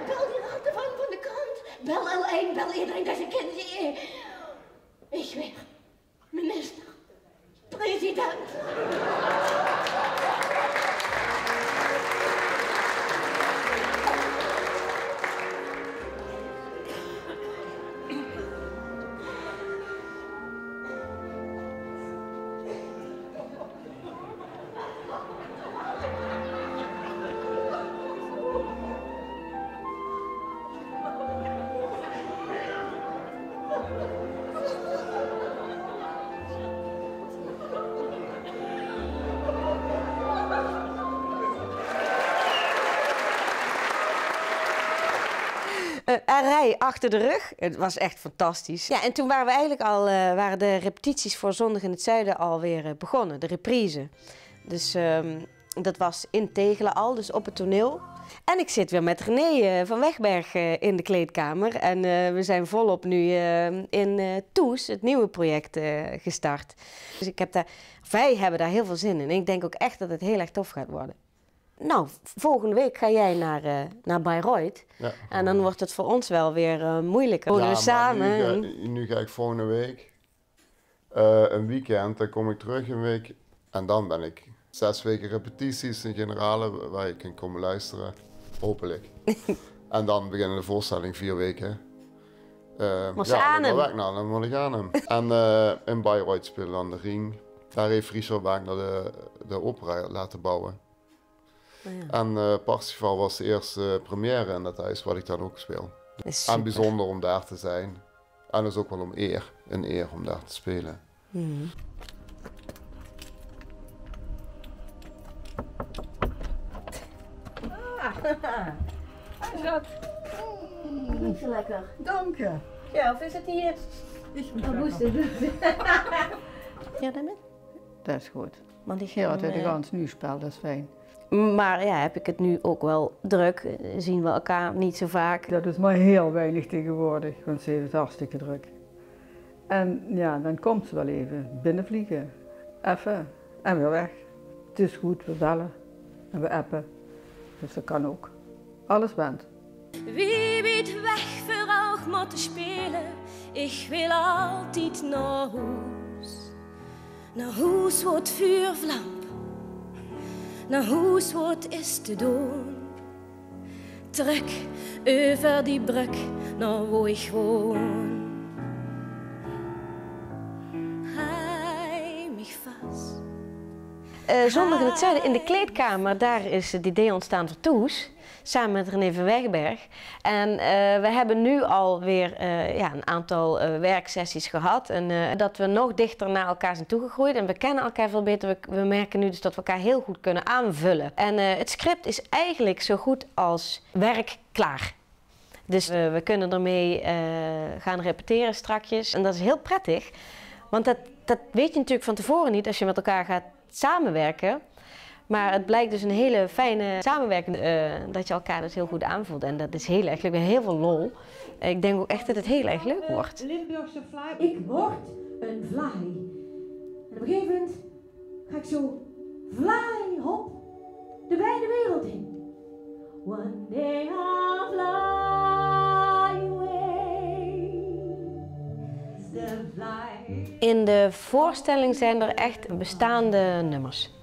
Bel die ratten van de krant. Bel L1, bel iedereen dat je kent. Ik weer minister, president. Een rij achter de rug. Het was echt fantastisch. Ja, en toen waren we eigenlijk waren de repetities voor Zondag in het Zuiden alweer begonnen. De reprise. Dus dat was in Tegelen al, dus op het toneel. En ik zit weer met René van Wegberg in de kleedkamer. En we zijn volop nu in Toes, het nieuwe project, gestart. Dus wij hebben daar heel veel zin in. En ik denk ook echt dat het heel erg tof gaat worden. Nou, volgende week ga jij naar Bayreuth. Ja. En dan wordt het voor ons wel weer moeilijker. Wonen we samen. Nu ga ik volgende week een weekend, dan kom ik terug een week. En dan ben ik 6 weken repetities in Generale waar ik kan komen luisteren. Hopelijk. En dan beginnen de voorstelling 4 weken. Dan moet ik aan hem. En in Bayreuth spelen aan de Ring. Daar heeft Richard Wagner de opera laten bouwen. Oh ja. En Parsifal was de eerste première in dat huis wat ik dan ook speel. En bijzonder om daar te zijn. En dus ook wel een eer om daar te spelen. Mm. Schat. Niet zo lekker. Dank je. Ja, of is het hier? Ja, daarmee? Dat is goed. Want die ja, dat gans nu spel, dat is fijn. Maar ja, heb ik het nu ook wel druk? Zien we elkaar niet zo vaak? Dat is maar heel weinig tegenwoordig, want ze heeft het hartstikke druk. En ja, dan komt ze wel even binnenvliegen. Even. En weer weg. Het is goed, we bellen en we appen. Dus dat kan ook. Alles bent. Wie weet weg voor ook moeten spelen. Ik wil altijd naar huis. Naar huis wordt vuurvlam. Naar huis wordt is te doen. Terug over die brug naar waar ik woon. Hij mij vast. Zondag in het Zuiden, in de kleedkamer, daar is het idee ontstaan voor Toes. Samen met René van Wegberg. En we hebben nu alweer een aantal werksessies gehad. En dat we nog dichter naar elkaar zijn toegegroeid. En we kennen elkaar veel beter. We merken nu dus dat we elkaar heel goed kunnen aanvullen. En het script is eigenlijk zo goed als werkklaar. Dus we kunnen ermee gaan repeteren strakjes. En dat is heel prettig. Want dat weet je natuurlijk van tevoren niet als je met elkaar gaat samenwerken. Maar het blijkt dus een hele fijne samenwerking, dat je elkaar dus heel goed aanvoelt. En dat is heel erg leuk, heel veel lol. Ik denk ook echt dat het heel erg leuk wordt. Limburgse fly. Ik word een fly. En op een gegeven moment ga ik zo fly, hop, de wijde wereld in. One day I'll fly away. The fly. In de voorstelling zijn er echt bestaande nummers.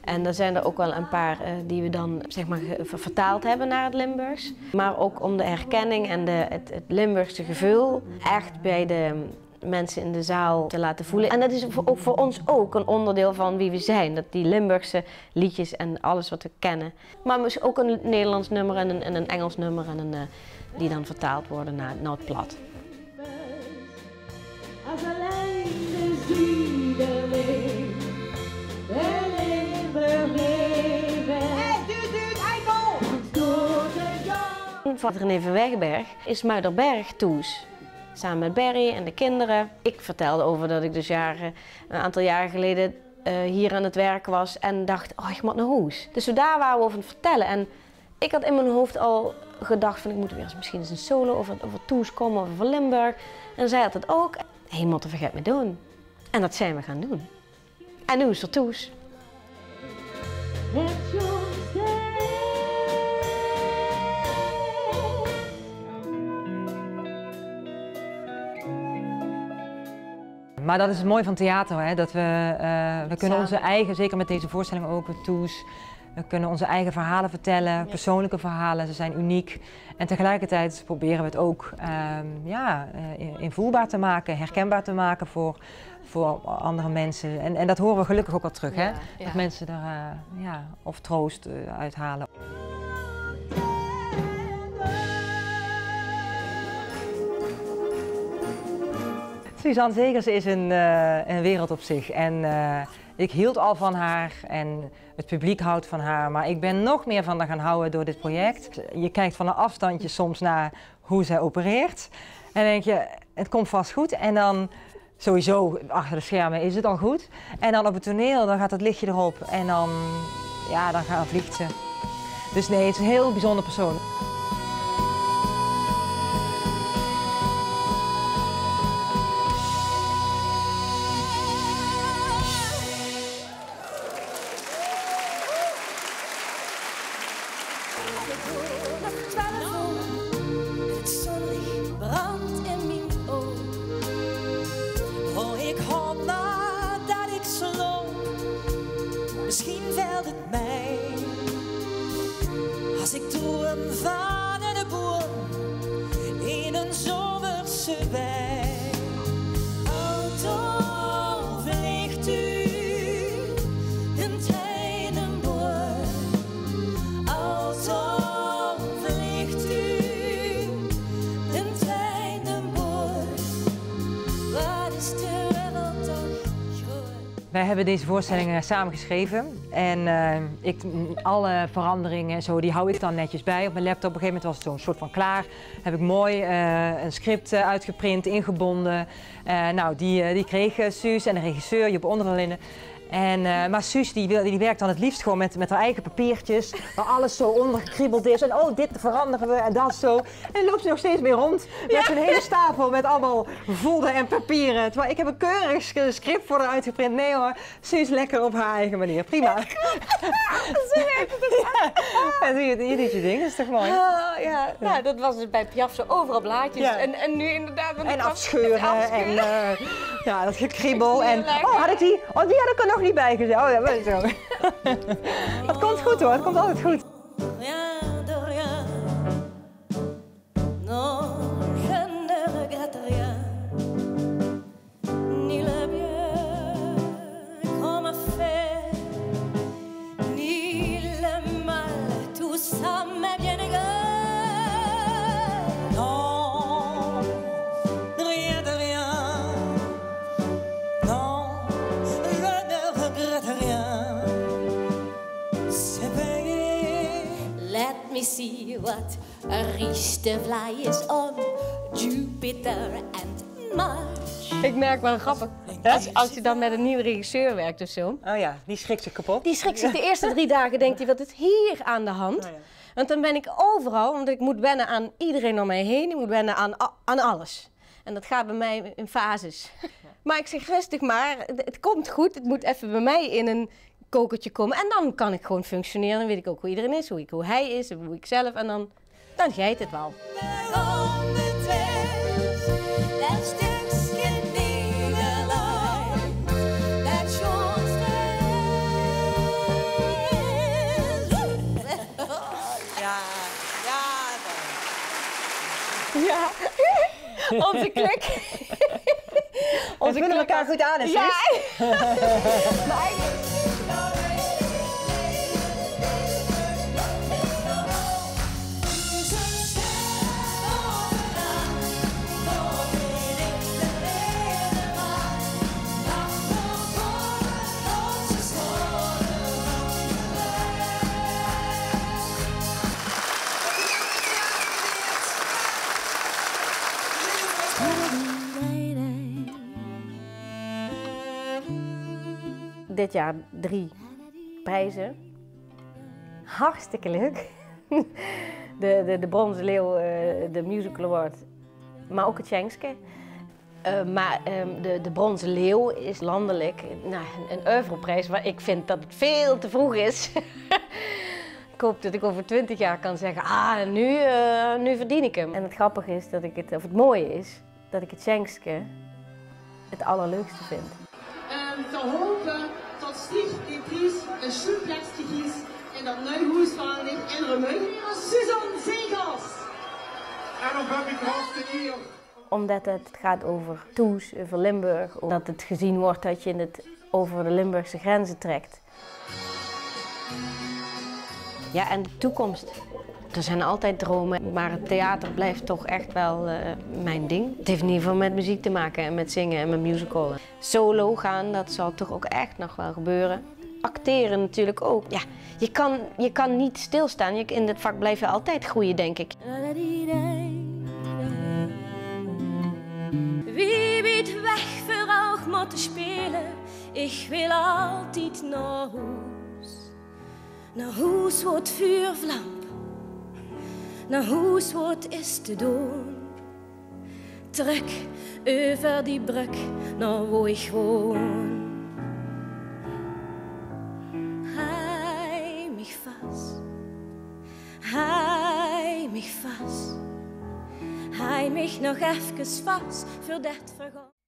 En er zijn er ook wel een paar die we dan zeg maar vertaald hebben naar het Limburgs. Maar ook om de herkenning en het Limburgse gevoel echt bij de mensen in de zaal te laten voelen. En dat is ook voor ons ook een onderdeel van wie we zijn. Dat die Limburgse liedjes en alles wat we kennen. Maar ook een Nederlands nummer en een Engels nummer en die dan vertaald worden naar het plat. Als alleen de Zuiderling. Van René van Wegberg is Muiderberg Toes. Samen met Berry en de kinderen. Ik vertelde over dat ik dus een aantal jaren geleden hier aan het werk was en dacht, oh, ik moet naar huis. Dus daar waren we over het vertellen. En ik had in mijn hoofd al gedacht van ik moet weer eens misschien eens een solo over Toes komen, over Limburg. En zij had het ook. Hé, moet er vergeet me doen. En dat zijn we gaan doen. En nu is er Toes. Maar dat is het mooie van theater, hè? Dat we kunnen onze eigen, zeker met deze voorstelling ook, Toes, we kunnen onze eigen verhalen vertellen, persoonlijke verhalen, ze zijn uniek. En tegelijkertijd proberen we het ook invoelbaar te maken, herkenbaar te maken voor andere mensen. En dat horen we gelukkig ook al terug, hè? Dat mensen er of troost uithalen. Suzanne Zegers is een wereld op zich en ik hield al van haar en het publiek houdt van haar, maar ik ben nog meer van haar gaan houden door dit project. Je kijkt van een afstandje soms naar hoe zij opereert en denk je, het komt vast goed en dan sowieso achter de schermen is het al goed. En dan op het toneel, dan gaat het lichtje erop en dan vliegt ze. Dus nee, het is een heel bijzonder persoon. Het zonlicht brandt in mijn ogen. Oh, ik hoop maar dat ik sloop. Misschien valt het mij. Als ik droom van een boom in een zomerse wei. Auto vliegt u een treinenboer. Auto vliegt u een treinenboer. Wat is de wereld toch groot? Wij hebben deze voorstelling samen geschreven en alle veranderingen en zo, die hou ik dan netjes bij op mijn laptop. Op een gegeven moment was het zo'n soort van klaar. Heb ik mooi een script uitgeprint, ingebonden. Nou, die kreeg Suus en de regisseur, Joep Onderlinden. Maar Suus die werkt dan het liefst gewoon met haar eigen papiertjes, waar alles zo ondergekriebeld is. En oh, dit veranderen we en dat zo. En dan loopt ze nog steeds mee rond met een hele stapel met allemaal vodden en papieren. Terwijl ik heb een keurig script voor haar uitgeprint. Nee hoor, Suus lekker op haar eigen manier. Prima. En je doet je ding, dat is toch mooi? Ja. Nou, dat was dus bij Piaf zo overal blaadjes. Ja. En nu inderdaad... En afscheuren. En ja, dat gekriebel. En oh, die had ik er nog niet bij gezet. Oh ja, weet je zo. Het komt goed hoor, het komt altijd goed. Rien de rien. Non, je ne regrette rien. Ni le bien qu'on m'a fait, ni le mal, tout ça m'est bien égal. Non, rien de rien. Non, je ne regrette rien. C'est payé. Let me see what a rieste fly is on Jupiter and Mars. Ik merk wel grappig, als je dan met een nieuwe regisseur werkt of zo. Oh ja, die schrikt zich kapot. Die schrikt zich de eerste 3 dagen, denkt hij, wat is hier aan de hand? Oh ja. Want dan ben ik overal, want ik moet wennen aan iedereen om mij heen. Ik moet wennen aan alles. En dat gaat bij mij in fases. Ja. Maar ik zeg rustig maar, het komt goed. Het moet even bij mij in een kokertje komen. En dan kan ik gewoon functioneren. Dan weet ik ook hoe iedereen is, hoe hij is, hoe ik zelf. En dan geit het wel. Ja, onze klik. We vullen elkaar goed aan, hè, Suus? Ja. Maar dit jaar 3 prijzen. Hartstikke leuk. De Bronzen Leeuw, de Musical Award, maar ook het Schenkske. Maar de Bronzen Leeuw is landelijk een oeuvreprijs waar ik vind dat het veel te vroeg is. Ik hoop dat ik over 20 jaar kan zeggen, nu verdien ik hem. En het grappige is, het mooie is, dat ik het Schenkske het allerleukste vind. We hopen dat Stieg die prijs een schoenplekje kiest in dat nieuwe huis van in Remeu. Suzanne Zegers. En dan heb ik gasten hier. Omdat het gaat over Toes, over Limburg. Dat het gezien wordt dat je het over de Limburgse grenzen trekt. Ja, en de toekomst. Er zijn altijd dromen, maar het theater blijft toch echt wel mijn ding. Het heeft in ieder geval met muziek te maken en met zingen en met musicalen. Solo gaan, dat zal toch ook echt nog wel gebeuren. Acteren natuurlijk ook. Ja, je kan niet stilstaan. In dit vak blijf je altijd groeien, denk ik. Wie biedt weg voor ook te spelen? Ik wil altijd naar huis. Naar huis wordt vuurvlam, naar huis wordt is te doen. Terug over die brug naar waar ik woon. Hij mich vast, hij mich vast, hij mich nog even vast voor dat vergaan.